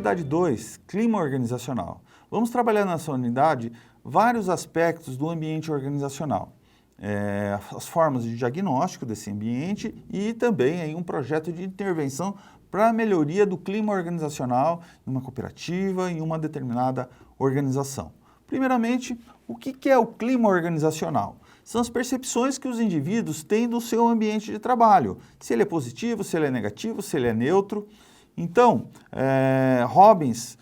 Atividade 2, clima organizacional. Vamos trabalhar nessa unidade vários aspectos do ambiente organizacional. As formas de diagnóstico desse ambiente e também aí um projeto de intervenção para a melhoria do clima organizacional em uma cooperativa, em uma determinada organização. Primeiramente, o que é o clima organizacional? São as percepções que os indivíduos têm do seu ambiente de trabalho, se ele é positivo, se ele é negativo, se ele é neutro. Então, Robbins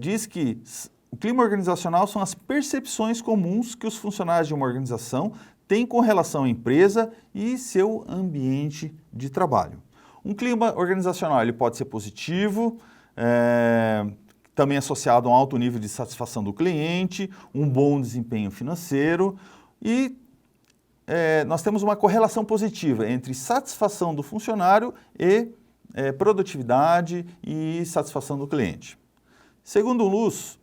diz que o clima organizacional são as percepções comuns que os funcionários de uma organização têm com relação à empresa e seu ambiente de trabalho. Um clima organizacional ele pode ser positivo, também associado a um alto nível de satisfação do cliente, um bom desempenho financeiro e nós temos uma correlação positiva entre satisfação do funcionário e produtividade e satisfação do cliente. Segundo o Luz,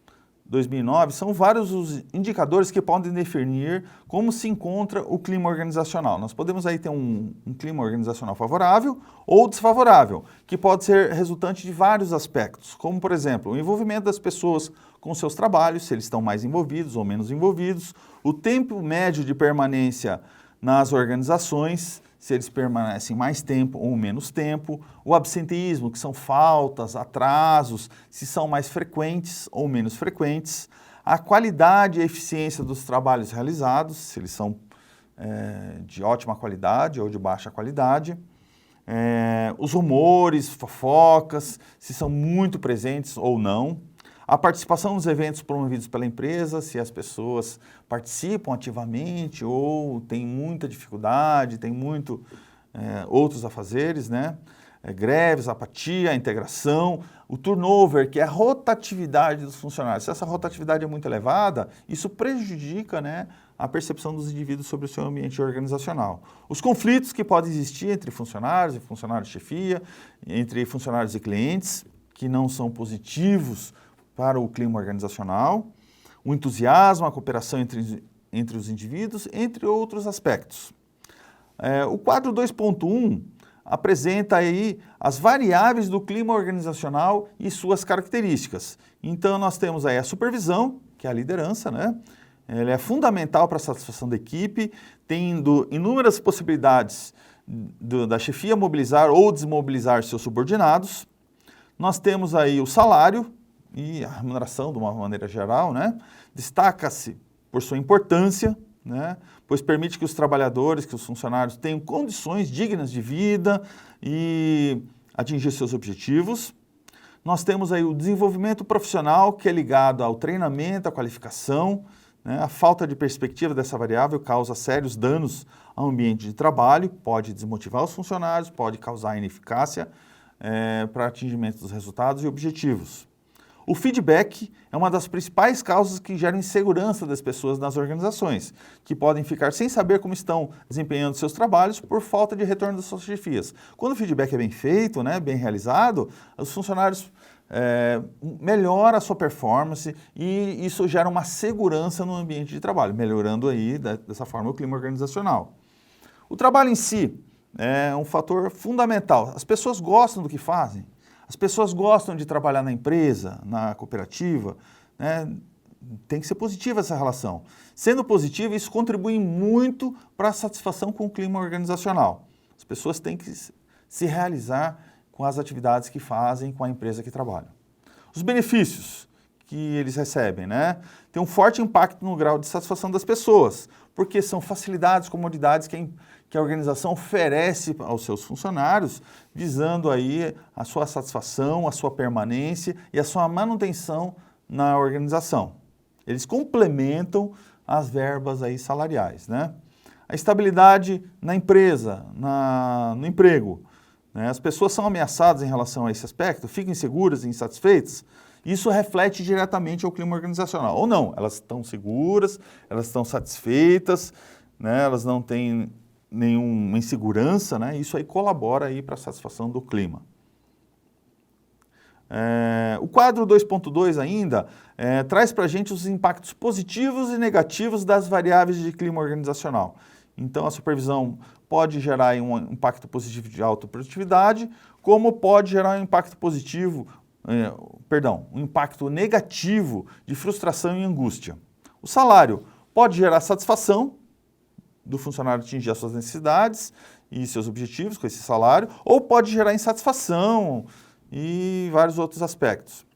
2009, são vários os indicadores que podem definir como se encontra o clima organizacional. Nós podemos aí ter um clima organizacional favorável ou desfavorável, que pode ser resultante de vários aspectos, como, por exemplo, o envolvimento das pessoas com seus trabalhos, se eles estão mais envolvidos ou menos envolvidos, o tempo médio de permanência nas organizações, se eles permanecem mais tempo ou menos tempo, o absenteísmo, que são faltas, atrasos, se são mais frequentes ou menos frequentes, a qualidade e eficiência dos trabalhos realizados, se eles são de ótima qualidade ou de baixa qualidade, os rumores, fofocas, se são muito presentes ou não, a participação nos eventos promovidos pela empresa, se as pessoas participam ativamente ou têm muita dificuldade, têm outros afazeres, né? Greves, apatia, integração, o turnover, que é a rotatividade dos funcionários. Se essa rotatividade é muito elevada, isso prejudica, né, a percepção dos indivíduos sobre o seu ambiente organizacional. Os conflitos que podem existir entre funcionários e funcionários de chefia, entre funcionários e clientes, que não são positivos para o clima organizacional, o entusiasmo, a cooperação entre os indivíduos, entre outros aspectos. O quadro 2.1 apresenta aí as variáveis do clima organizacional e suas características. Então, nós temos aí a supervisão, que é a liderança, né? Ela é fundamental para a satisfação da equipe, tendo inúmeras possibilidades da chefia mobilizar ou desmobilizar seus subordinados. Nós temos aí o salário, e a remuneração de uma maneira geral, né? Destaca-se por sua importância, né? Pois permite que os trabalhadores, que os funcionários tenham condições dignas de vida e atingir seus objetivos. Nós temos aí o desenvolvimento profissional, que é ligado ao treinamento, à qualificação, né? A falta de perspectiva dessa variável causa sérios danos ao ambiente de trabalho, pode desmotivar os funcionários, pode causar ineficácia para atingimento dos resultados e objetivos. O feedback é uma das principais causas que geram insegurança das pessoas nas organizações, que podem ficar sem saber como estão desempenhando seus trabalhos por falta de retorno das suas chefias. Quando o feedback é bem feito, né, bem realizado, os funcionários melhoram a sua performance e isso gera uma segurança no ambiente de trabalho, melhorando aí dessa forma o clima organizacional. O trabalho em si é um fator fundamental. As pessoas gostam do que fazem. As pessoas gostam de trabalhar na empresa, na cooperativa, né? Tem que ser positiva essa relação. Sendo positiva, isso contribui muito para a satisfação com o clima organizacional. As pessoas têm que se realizar com as atividades que fazem com a empresa que trabalham. Os benefícios que eles recebem, né? Tem um forte impacto no grau de satisfação das pessoas, porque são facilidades, comodidades que a organização oferece aos seus funcionários, visando aí a sua satisfação, a sua permanência e a sua manutenção na organização. Eles complementam as verbas aí salariais, né? A estabilidade na empresa, no emprego, né? As pessoas são ameaçadas em relação a esse aspecto, ficam inseguras e insatisfeitas. Isso reflete diretamente ao clima organizacional. Ou não, elas estão seguras, elas estão satisfeitas, né? Elas não têm nenhuma insegurança, né? Isso aí colabora aí para a satisfação do clima. O quadro 2.2 ainda traz para a gente os impactos positivos e negativos das variáveis de clima organizacional. Então, a supervisão pode gerar um impacto positivo de alta produtividade, como pode gerar um impacto positivo um impacto negativo de frustração e angústia. O salário pode gerar satisfação do funcionário atingir as suas necessidades e seus objetivos com esse salário, ou pode gerar insatisfação e vários outros aspectos.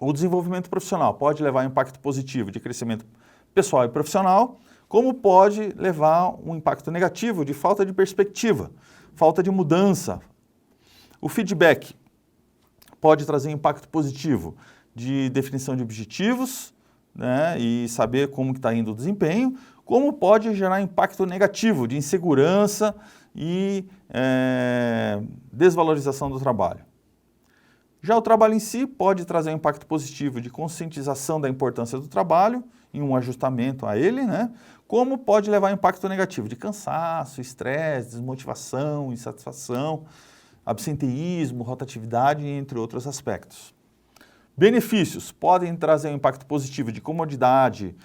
O desenvolvimento profissional pode levar a um impacto positivo de crescimento pessoal e profissional, como pode levar um impacto negativo de falta de perspectiva, falta de mudança. O feedback pode trazer um impacto positivo de definição de objetivos, né, e saber como está indo o desempenho, como pode gerar impacto negativo de insegurança e desvalorização do trabalho. Já o trabalho em si pode trazer um impacto positivo de conscientização da importância do trabalho e um ajustamento a ele, né? Como pode levar a impacto negativo de cansaço, estresse, desmotivação, insatisfação, absenteísmo, rotatividade, entre outros aspectos. Benefícios podem trazer um impacto positivo de comodidade,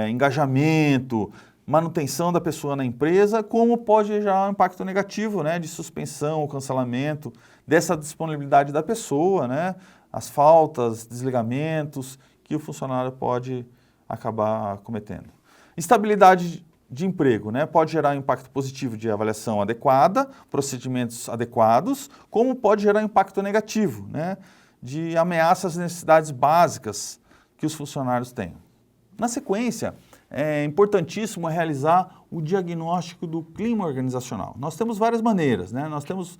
engajamento, manutenção da pessoa na empresa, como pode gerar um impacto negativo, né, de suspensão ou cancelamento dessa disponibilidade da pessoa, né, as faltas, desligamentos que o funcionário pode acabar cometendo. Estabilidade de emprego, né, pode gerar um impacto positivo de avaliação adequada, procedimentos adequados, como pode gerar impacto negativo, né, de ameaça às necessidades básicas que os funcionários têm. Na sequência, é importantíssimo realizar o diagnóstico do clima organizacional. Nós temos várias maneiras, né? Nós temos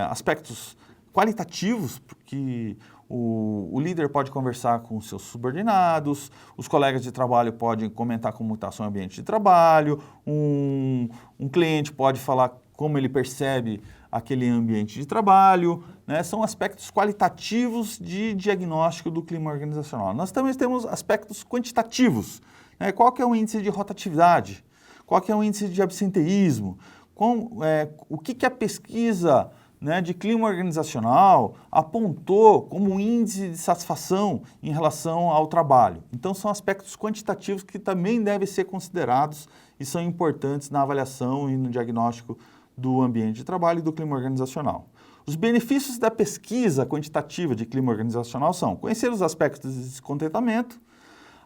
aspectos qualitativos, porque o líder pode conversar com seus subordinados, os colegas de trabalho podem comentar como está o seu ambiente de trabalho, um cliente pode falar como ele percebe aquele ambiente de trabalho, né? São aspectos qualitativos de diagnóstico do clima organizacional. Nós também temos aspectos quantitativos, né? Qual que é o índice de rotatividade? Qual que é o índice de absenteísmo? O que a pesquisa, né, de clima organizacional apontou como índice de satisfação em relação ao trabalho? Então, são aspectos quantitativos que também devem ser considerados e são importantes na avaliação e no diagnóstico do ambiente de trabalho e do clima organizacional. Os benefícios da pesquisa quantitativa de clima organizacional são conhecer os aspectos de descontentamento,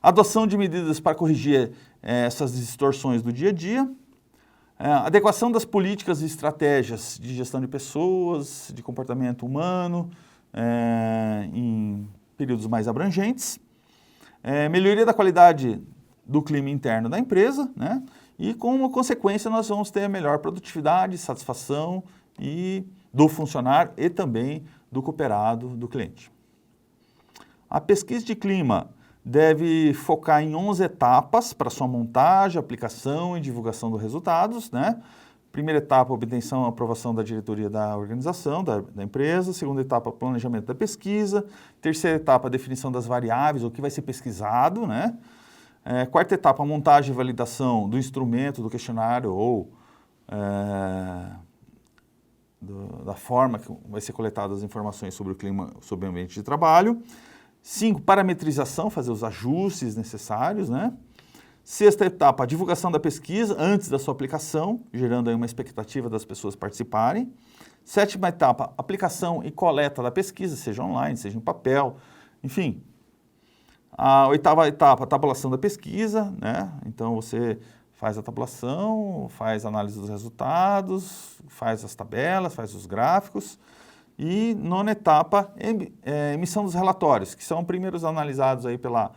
adoção de medidas para corrigir essas distorções do dia a dia, adequação das políticas e estratégias de gestão de pessoas, de comportamento humano, em períodos mais abrangentes, melhoria da qualidade do clima interno da empresa, né? E como consequência nós vamos ter a melhor produtividade, satisfação do funcionário e também do cooperado, do cliente. A pesquisa de clima deve focar em 11 etapas para sua montagem, aplicação e divulgação dos resultados, né? Primeira etapa, obtenção e aprovação da diretoria da organização, da empresa. Segunda etapa, planejamento da pesquisa. Terceira etapa, definição das variáveis, o que vai ser pesquisado, né? Quarta etapa, montagem e validação do instrumento, do questionário ou da forma que vai ser coletadas as informações sobre o clima, sobre o ambiente de trabalho. 5, parametrização, fazer os ajustes necessários, né? Sexta etapa, a divulgação da pesquisa antes da sua aplicação, gerando aí uma expectativa das pessoas participarem. Sétima etapa, aplicação e coleta da pesquisa, seja online, seja em papel, enfim. A oitava etapa, a tabulação da pesquisa, né? Então você faz a tabulação, faz a análise dos resultados, faz as tabelas, faz os gráficos. E nona etapa, emissão dos relatórios, que são primeiros analisados aí pela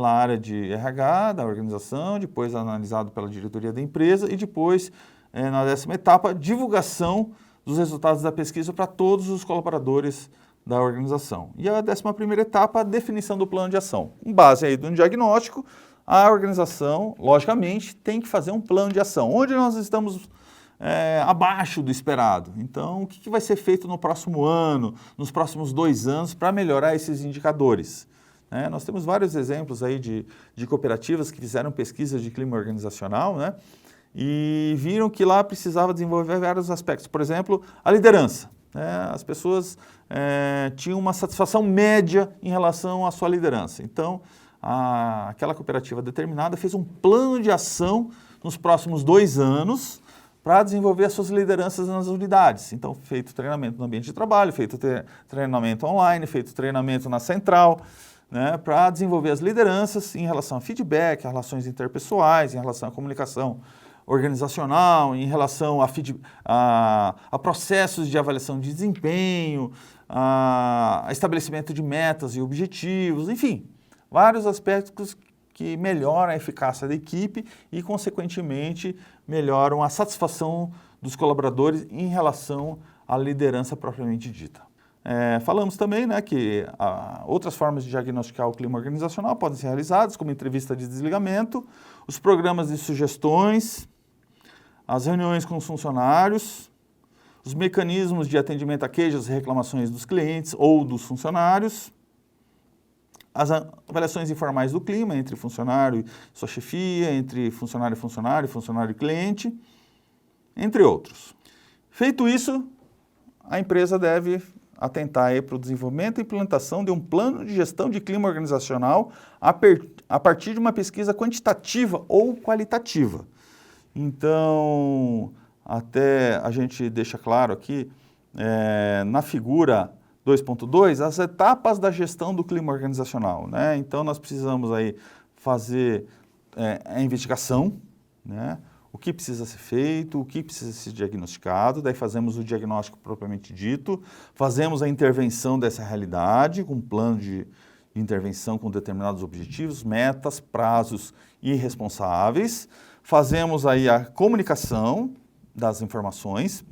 área de RH da organização, depois analisado pela diretoria da empresa e depois, na 10ª etapa, divulgação dos resultados da pesquisa para todos os colaboradores da organização. E a 11ª etapa, a definição do plano de ação. Com base aí no diagnóstico, a organização, logicamente, tem que fazer um plano de ação. Onde nós estamos abaixo do esperado. Então, o que vai ser feito no próximo ano, nos próximos 2 anos, para melhorar esses indicadores? Nós temos vários exemplos aí de cooperativas que fizeram pesquisas de clima organizacional, né? E viram que lá precisava desenvolver vários aspectos. Por exemplo, a liderança. As pessoas tinham uma satisfação média em relação à sua liderança. Então, aquela cooperativa determinada fez um plano de ação nos próximos 2 anos para desenvolver as suas lideranças nas unidades. Então, feito treinamento no ambiente de trabalho, feito treinamento online, feito treinamento na central, né, para desenvolver as lideranças em relação a feedback, a relações interpessoais, em relação à comunicação organizacional, em relação a processos de avaliação de desempenho, a estabelecimento de metas e objetivos, enfim, vários aspectos que melhoram a eficácia da equipe e, consequentemente, melhoram a satisfação dos colaboradores em relação à liderança propriamente dita. Falamos também, né, que outras formas de diagnosticar o clima organizacional podem ser realizadas, como entrevista de desligamento, os programas de sugestões, as reuniões com os funcionários, os mecanismos de atendimento a queixas e reclamações dos clientes ou dos funcionários, as avaliações informais do clima entre funcionário e sua chefia, entre funcionário e funcionário, funcionário e cliente, entre outros. Feito isso, a empresa deve atentar para o desenvolvimento e implantação de um plano de gestão de clima organizacional a partir de uma pesquisa quantitativa ou qualitativa. Então, até a gente deixa claro aqui, na figura 2.2, as etapas da gestão do clima organizacional, né? Então, nós precisamos aí fazer a investigação, né? O que precisa ser feito, o que precisa ser diagnosticado, daí fazemos o diagnóstico propriamente dito, fazemos a intervenção dessa realidade, com um plano de intervenção com determinados objetivos, metas, prazos e responsáveis, fazemos aí a comunicação das informações,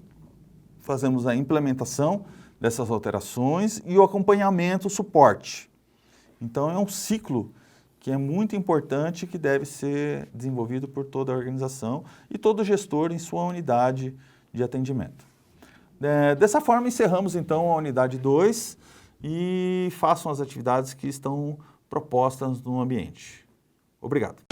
fazemos a implementação dessas alterações e o acompanhamento, o suporte. Então, é um ciclo que é muito importante, que deve ser desenvolvido por toda a organização e todo gestor em sua unidade de atendimento. Dessa forma, encerramos então a unidade 2 e façam as atividades que estão propostas no ambiente. Obrigado.